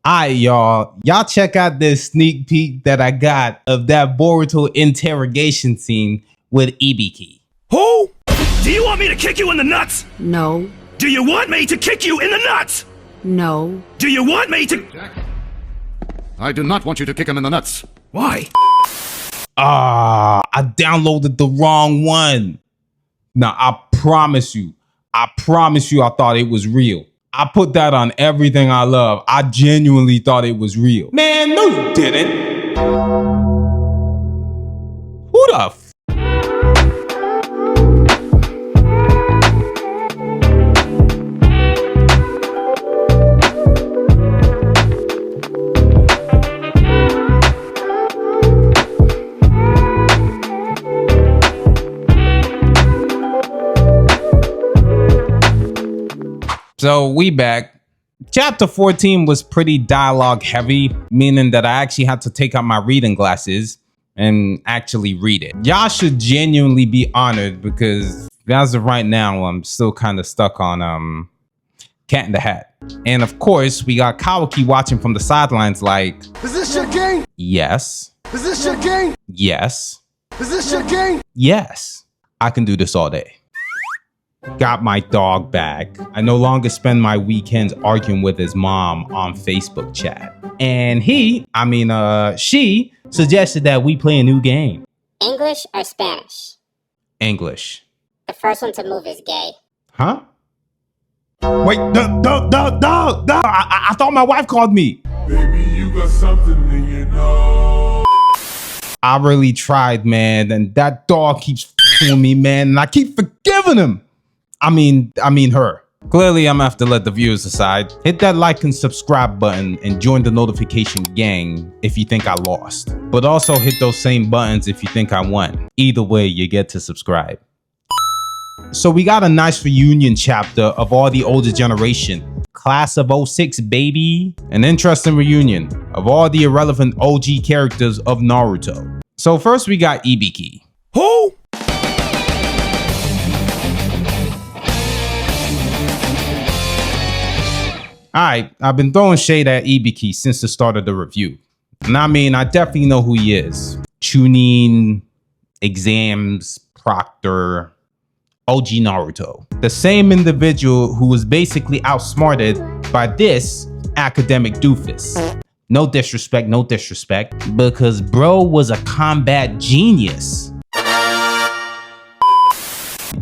Alright, y'all check out this sneak peek that I got of that Boruto interrogation scene with Ibiki. Who? Do you want me to kick you in the nuts? No. Do you want me to kick you in the nuts? No. Do you want me to... Jack, I do not want you to kick him in the nuts. Why? I downloaded the wrong one. Now, I promise you, I thought it was real. I put that on everything I love. I genuinely thought it was real. Man, no you didn't. Who the f? So we back. Chapter 14 was pretty dialogue heavy, meaning that I actually had to take out my reading glasses and actually read it. Y'all should genuinely be honored because as of right now, I'm still kind of stuck on Cat in the Hat. And of course, we got Kawaki watching from the sidelines like, is this your game? Yes. Is this your game? Yes. Is this your game? Yes. I can do this all day. Got my dog back. I no longer spend my weekends arguing with his mom on Facebook chat. And she suggested that we play a new game. English or Spanish? English. The first one to move is gay. Huh? Wait, dog. I thought my wife called me. Baby, you got something in your nose. I really tried, man. And that dog keeps f***ing me, man. And I keep forgiving him. I mean her. Clearly, I'm gonna have to let the viewers decide. Hit that like and subscribe button and join the notification gang if you think I lost. But also hit those same buttons if you think I won. Either way, you get to subscribe. So we got a nice reunion chapter of all the older generation. Class of 06, baby. An interesting reunion of all the irrelevant OG characters of Naruto. So first we got Ibiki. Who? Alright, I've been throwing shade at Ibiki since the start of the review. And I definitely know who he is. Chunin, exams, proctor, OG Naruto. The same individual who was basically outsmarted by this academic doofus. No disrespect, because bro was a combat genius.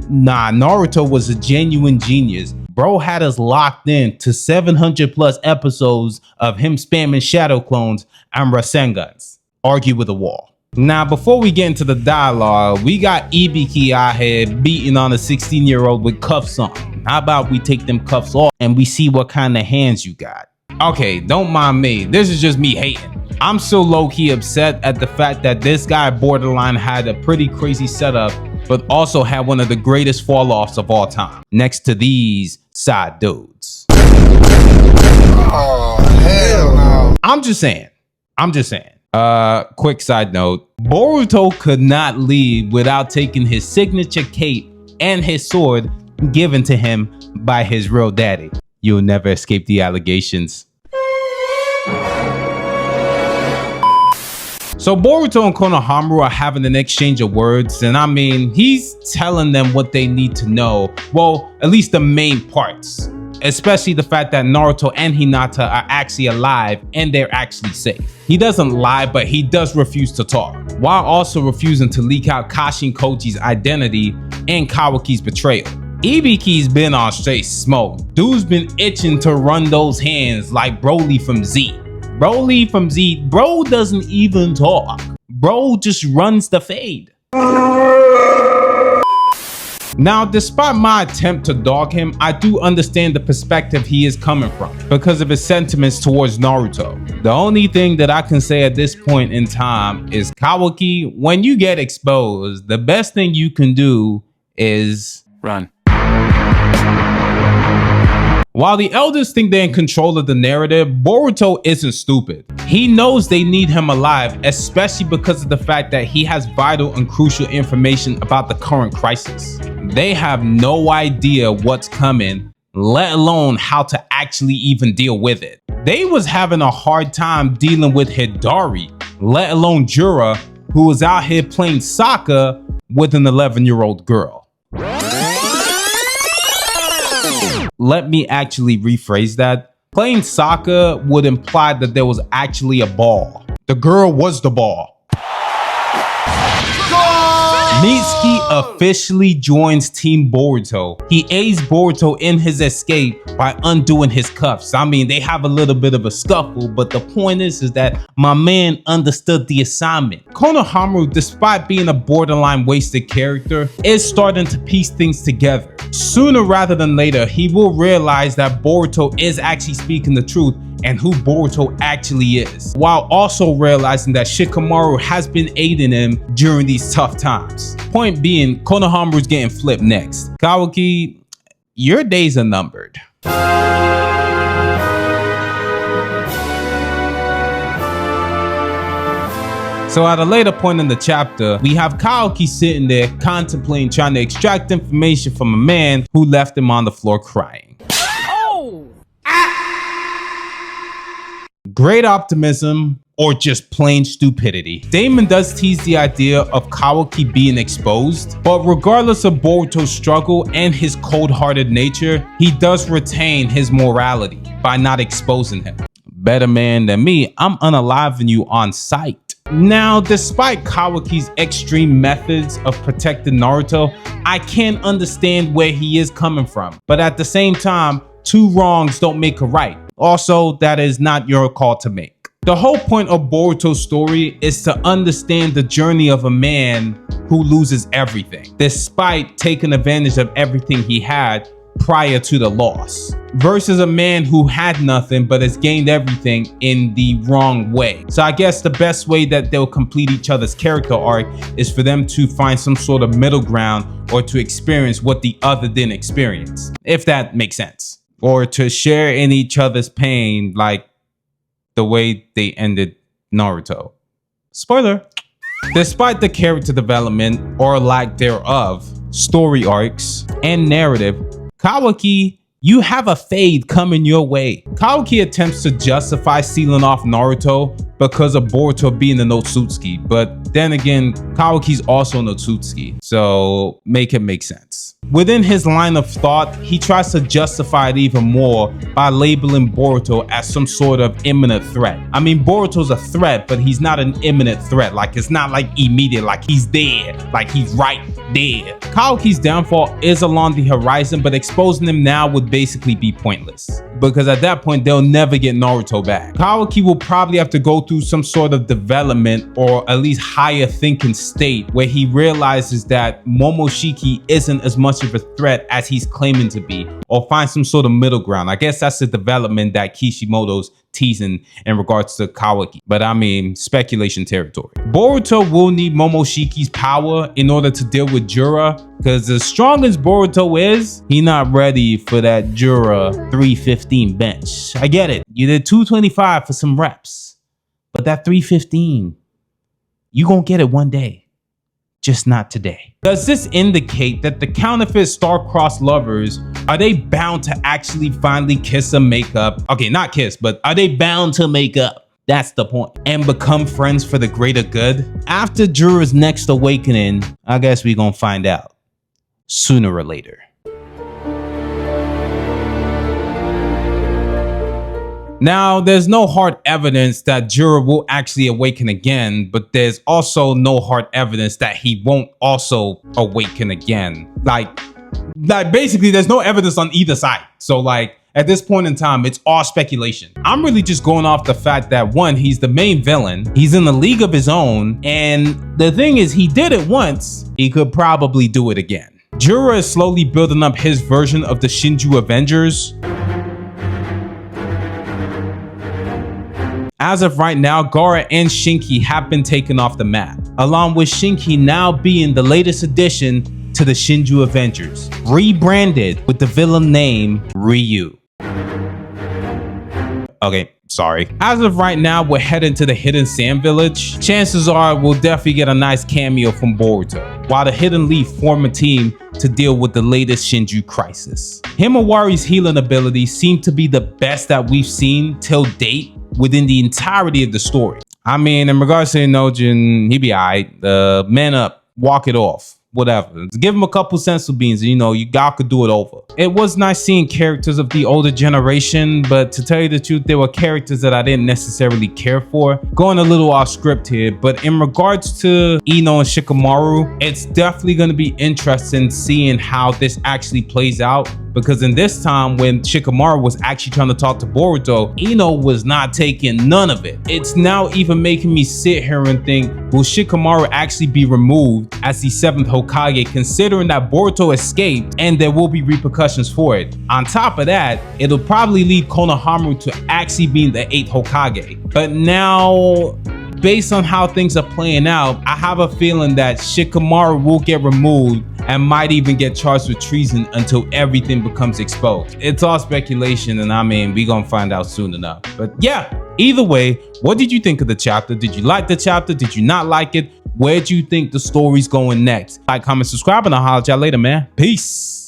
Nah, Naruto was a genuine genius. Bro had us locked in to 700 plus episodes of him spamming shadow clones and Rasengans. Argue with a wall. Now, before we get into the dialogue, we got Ibiki out here beating on a 16-year-old with cuffs on. How about we take them cuffs off and we see what kind of hands you got? Okay, don't mind me. This is just me hating. I'm so low-key upset at the fact that this guy borderline had a pretty crazy setup, but also had one of the greatest fall-offs of all time, next to these side dudes. Oh, hell no. I'm just saying. Quick side note. Boruto could not leave without taking his signature cape and his sword given to him by his real daddy. You'll never escape the allegations. So Boruto and Konohamaru are having an exchange of words, and he's telling them what they need to know. Well, at least the main parts. Especially the fact that Naruto and Hinata are actually alive and they're actually safe. He doesn't lie, but he does refuse to talk, while also refusing to leak out Kashi and Koji's identity and Kawaki's betrayal. Ibiki's been on straight smoke. Dude's been itching to run those hands like Broly from Z. Bro doesn't even talk. Bro just runs the fade. Now, despite my attempt to dog him, I do understand the perspective he is coming from because of his sentiments towards Naruto. The only thing that I can say at this point in time is, Kawaki, when you get exposed, the best thing you can do is run. While the elders think they're in control of the narrative, Boruto isn't stupid. He knows they need him alive, especially because of the fact that he has vital and crucial information about the current crisis. They have no idea what's coming, let alone how to actually even deal with it. they was having a hard time dealing with Hidari, let alone Jura, who was out here playing soccer with an 11-year-old girl. Let me actually rephrase that. Playing soccer would imply that there was actually a ball. The girl was the ball. Mitsuki officially joins Team Boruto. He aids Boruto in his escape by undoing his cuffs. I mean, they have a little bit of a scuffle, but the point is that my man understood the assignment. Konohamaru, despite being a borderline wasted character, is starting to piece things together. Sooner rather than later, he will realize that Boruto is actually speaking the truth and who Boruto actually is, while also realizing that Shikamaru has been aiding him during these tough times. Point being, Konohamaru's getting flipped next. Kawaki, your days are numbered. So at a later point in the chapter, we have Kawaki sitting there contemplating trying to extract information from a man who left him on the floor crying. Great optimism or just plain stupidity. Damon does tease the idea of Kawaki being exposed, but regardless of Boruto's struggle and his cold-hearted nature, he does retain his morality by not exposing him. Better man than me, I'm unaliving you on sight. Now, despite Kawaki's extreme methods of protecting Naruto, I can understand where he is coming from, but at the same time, two wrongs don't make a right. Also, that is not your call to make. The whole point of Boruto's story is to understand the journey of a man who loses everything, despite taking advantage of everything he had prior to the loss, versus a man who had nothing but has gained everything in the wrong way. So I guess the best way that they'll complete each other's character arc is for them to find some sort of middle ground or to experience what the other didn't experience, if that makes sense. Or to share in each other's pain like the way they ended Naruto. Spoiler. Despite the character development or lack thereof, story arcs, and narrative, Kawaki, you have a fade coming your way. Kawaki attempts to justify sealing off Naruto because of Boruto being a Notsutsuki, but then again, Kawaki's also Notsutsuki, so make it make sense. Within his line of thought, he tries to justify it even more by labeling Boruto as some sort of imminent threat. I mean, Boruto's a threat, but he's not an imminent threat. Like, it's not like immediate, like he's there, like he's right there. Kawaki's downfall is along the horizon, but exposing him now would basically be pointless, because at that point, they'll never get Naruto back. Kawaki will probably have to go through some sort of development or at least higher thinking state where he realizes that Momoshiki isn't as much of a threat as he's claiming to be, or find some sort of middle ground. I guess that's the development that Kishimoto's teasing in regards to Kawaki, but I mean, speculation territory. Boruto will need Momoshiki's power in order to deal with Jura, because as strong as Boruto is, he's not ready for that Jura 315 bench. I get it, you did 225 for some reps, but that 315, you gonna get it one day. Just not today. Does this indicate that the counterfeit star-crossed lovers, are they bound to actually finally kiss and make up? Okay, not kiss, but are they bound to make up? That's the point. And become friends for the greater good? After Jura's next awakening, I guess we gonna find out. Sooner or later. Now, there's no hard evidence that Jura will actually awaken again, but there's also no hard evidence that he won't also awaken again. Like basically, there's no evidence on either side. So like, at this point in time, it's all speculation. I'm really just going off the fact that one, he's the main villain, he's in a league of his own, and the thing is, he did it once, he could probably do it again. Jura is slowly building up his version of the Shinju Avengers. As of right now, Gaara and Shinki have been taken off the map, along with Shinki now being the latest addition to the Shinju Avengers, rebranded with the villain name Ryu. Okay, Sorry. As of right now, we're heading to the Hidden Sand Village. Chances are we'll definitely get a nice cameo from Boruto, while the Hidden Leaf form a team to deal with the latest Shinju crisis. Himawari's healing abilities seem to be the best that we've seen till date within the entirety of the story. I mean, in regards to Inojin, he be alright. Man up, walk it off. Whatever. Give him a couple sensu beans and y'all could do it over. It was nice seeing characters of the older generation, but to tell you the truth, there were characters that I didn't necessarily care for. Going a little off script here, but in regards to Ino and Shikamaru, it's definitely going to be interesting seeing how this actually plays out. Because in this time when Shikamaru was actually trying to talk to Boruto, Ino was not taking none of it. It's now even making me sit here and think, will Shikamaru actually be removed as the 7th Hokage, considering that Boruto escaped and there will be repercussions for it? On top of that, it'll probably lead Konohamaru to actually being the 8th Hokage. But now, based on how things are playing out, I have a feeling that Shikamaru will get removed and might even get charged with treason until everything becomes exposed. It's all speculation, and I mean, we gonna find out soon enough. But yeah, either way, what did you think of the chapter? Did you like the chapter? Did you not like it? Where do you think the story's going next? Like, comment, subscribe, and I'll holler at y'all later, man. Peace.